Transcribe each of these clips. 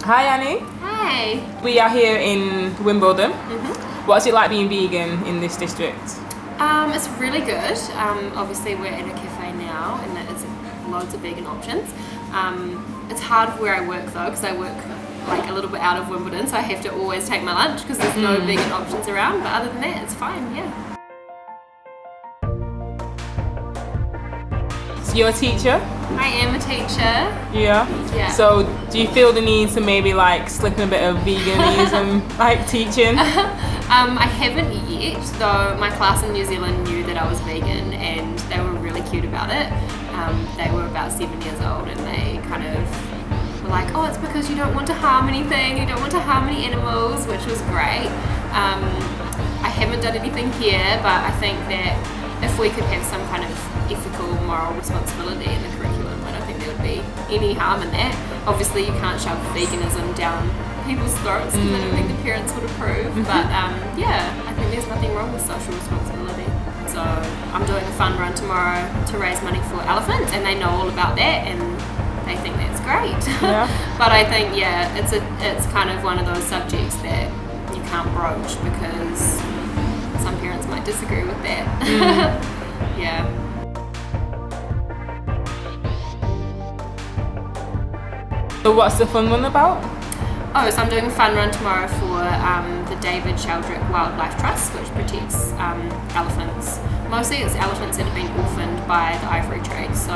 Hi Annie. Hey. We are here in Wimbledon. What's it like being vegan in this district? It's really good. Obviously we're in a cafe now and it's loads of vegan options. It's hard where I work though, because I work like a little bit out of Wimbledon, so I have to always take my lunch because there's no vegan options around, but other than that it's fine, yeah. So you're a teacher? I am a teacher. Yeah. So do you feel the need to maybe like slip in a bit of veganism like teaching? I haven't yet, though my class in New Zealand knew that I was vegan and they were really cute about it. They were about 7 years old and they kind of were like, oh, it's because you don't want to harm anything, you don't want to harm any animals, which was great. I haven't done anything here, but I think that if we could have some kind of ethical, moral responsibility in the curriculum, I don't think there would be any harm in that. Obviously you can't shove veganism down people's throats because I don't think the parents would approve, but yeah, I think there's nothing wrong with social responsibility. So I'm doing a fun run tomorrow to raise money for elephants, and they know all about that and they think that's great. Yeah. But I think it's kind of one of those subjects that you can't broach because some parents might disagree with that. Yeah. So what's the fun one about? Oh, so I'm doing a fun run tomorrow for the David Sheldrick Wildlife Trust, which protects elephants. Mostly it's elephants that have been orphaned by the ivory trade, so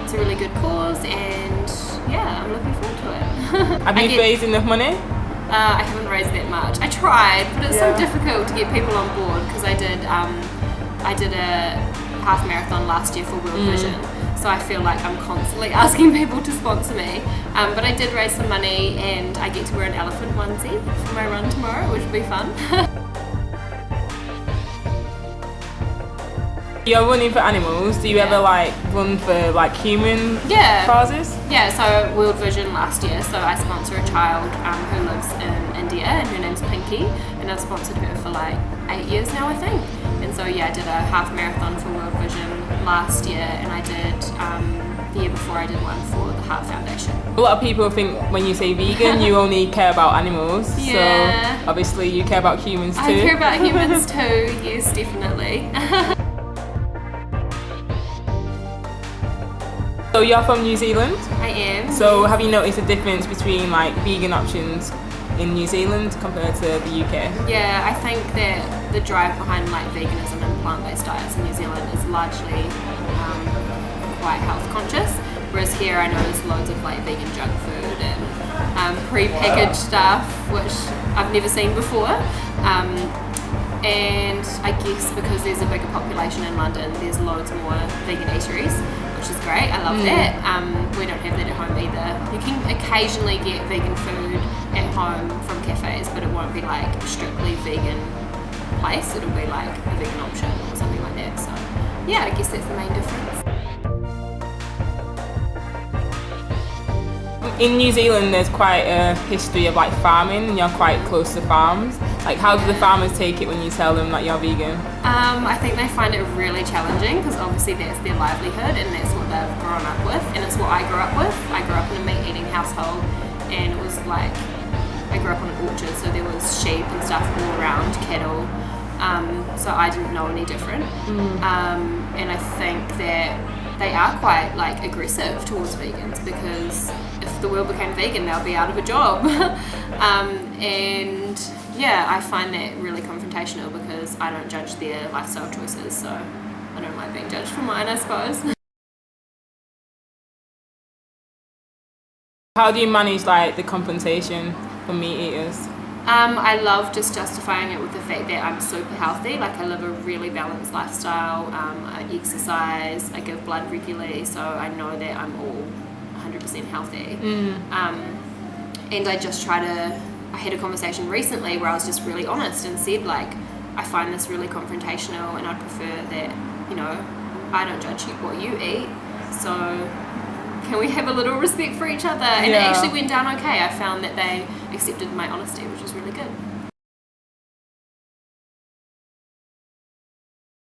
it's a really good cause and yeah, I'm looking forward to it. Have you raised enough money? I haven't raised that much. I tried, but it's so difficult to get people on board because I did a half marathon last year for World Vision. So I feel like I'm constantly asking people to sponsor me. But I did raise some money and I get to wear an elephant onesie for my run tomorrow, which will be fun. You're running for animals. Do you ever like run for like human causes? Yeah, so World Vision last year, so I sponsor a child who lives in India and her name's Pinky, and I've sponsored her for like 8 years now, I think. And so yeah, I did a half marathon for World Vision last year, and I did the year before I did one for the Heart Foundation. A lot of people think when you say vegan, you only care about animals. Yeah. So obviously you care about humans too. I care about humans too, yes, definitely. So you're from New Zealand? I am. So have you noticed a difference between like vegan options in New Zealand compared to the UK? Yeah, I think that the drive behind like veganism and plant-based diets in New Zealand is largely quite health conscious, whereas here I notice loads of like vegan junk food and pre-packaged stuff, which I've never seen before. And I guess because there's a bigger population in London, there's loads more vegan eateries, which is great. I love that. We don't have that at home either. You can occasionally get vegan food at home from cafes, but it won't be like a strictly vegan place. It'll be like a vegan option or something like that. So yeah, I guess that's the main difference. In New Zealand there's quite a history of like farming and you're quite close to farms. Like how do the farmers take it when you tell them that you're vegan? I think they find it really challenging because obviously that's their livelihood and that's what they've grown up with, and it's what I grew up with. I grew up in a meat eating household and it was like, I grew up on an orchard, so there was sheep and stuff all around, cattle, so I didn't know any different. And I think that they are quite like aggressive towards vegans because if the world became vegan they'll be out of a job. And yeah, I find that really confrontational because I don't judge their lifestyle choices, so I don't like being judged for mine, I suppose. How do you manage like the confrontation for meat eaters? I love just justifying it with the fact that I'm super healthy. Like I live a really balanced lifestyle, I exercise, I give blood regularly, so I know that I'm all 100% healthy. And I just try to, I had a conversation recently where I was just really honest and said like, I find this really confrontational and I'd prefer that, you know, I don't judge what you eat, so can we have a little respect for each other? And it actually went down okay. I found that they accepted my honesty, which was really good.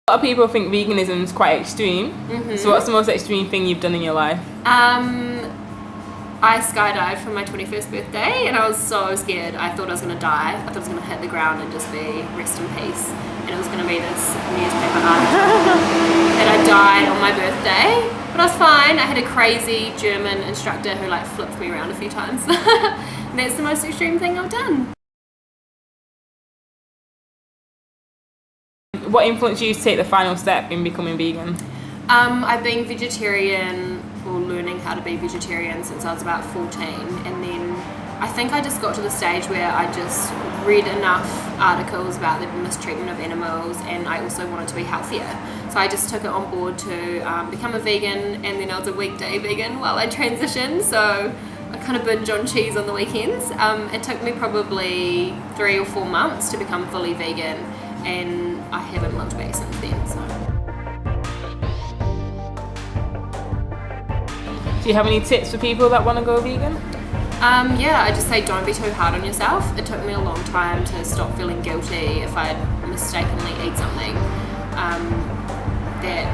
A lot of people think veganism is quite extreme. So what's the most extreme thing you've done in your life? I skydived for my 21st birthday and I was so scared. I thought I was going to die. I thought I was going to hit the ground and just be rest in peace. And it was going to be this newspaper article that I died on my birthday. But I was fine. I had a crazy German instructor who like flipped me around a few times. And that's the most extreme thing I've done. What influenced you to take the final step in becoming vegan? I've been vegetarian or learning how to be vegetarian since I was about 14, and then I think I just got to the stage where I just read enough articles about the mistreatment of animals, and I also wanted to be healthier. So I just took it on board to become a vegan, and then I was a weekday vegan while I transitioned, so I kind of binge on cheese on the weekends. It took me probably 3 or 4 months to become fully vegan, and I haven't looked back since then. So. Do you have any tips for people that want to go vegan? Yeah, I just say don't be too hard on yourself. It took me a long time to stop feeling guilty if I'd mistakenly eat something that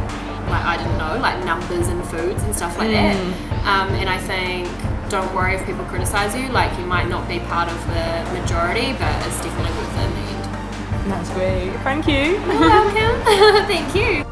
like I didn't know, like numbers and foods and stuff like that. And I think don't worry if people criticize you. Like you might not be part of the majority, but it's definitely worth it in the end. That's great. Thank you. You're welcome. Thank you.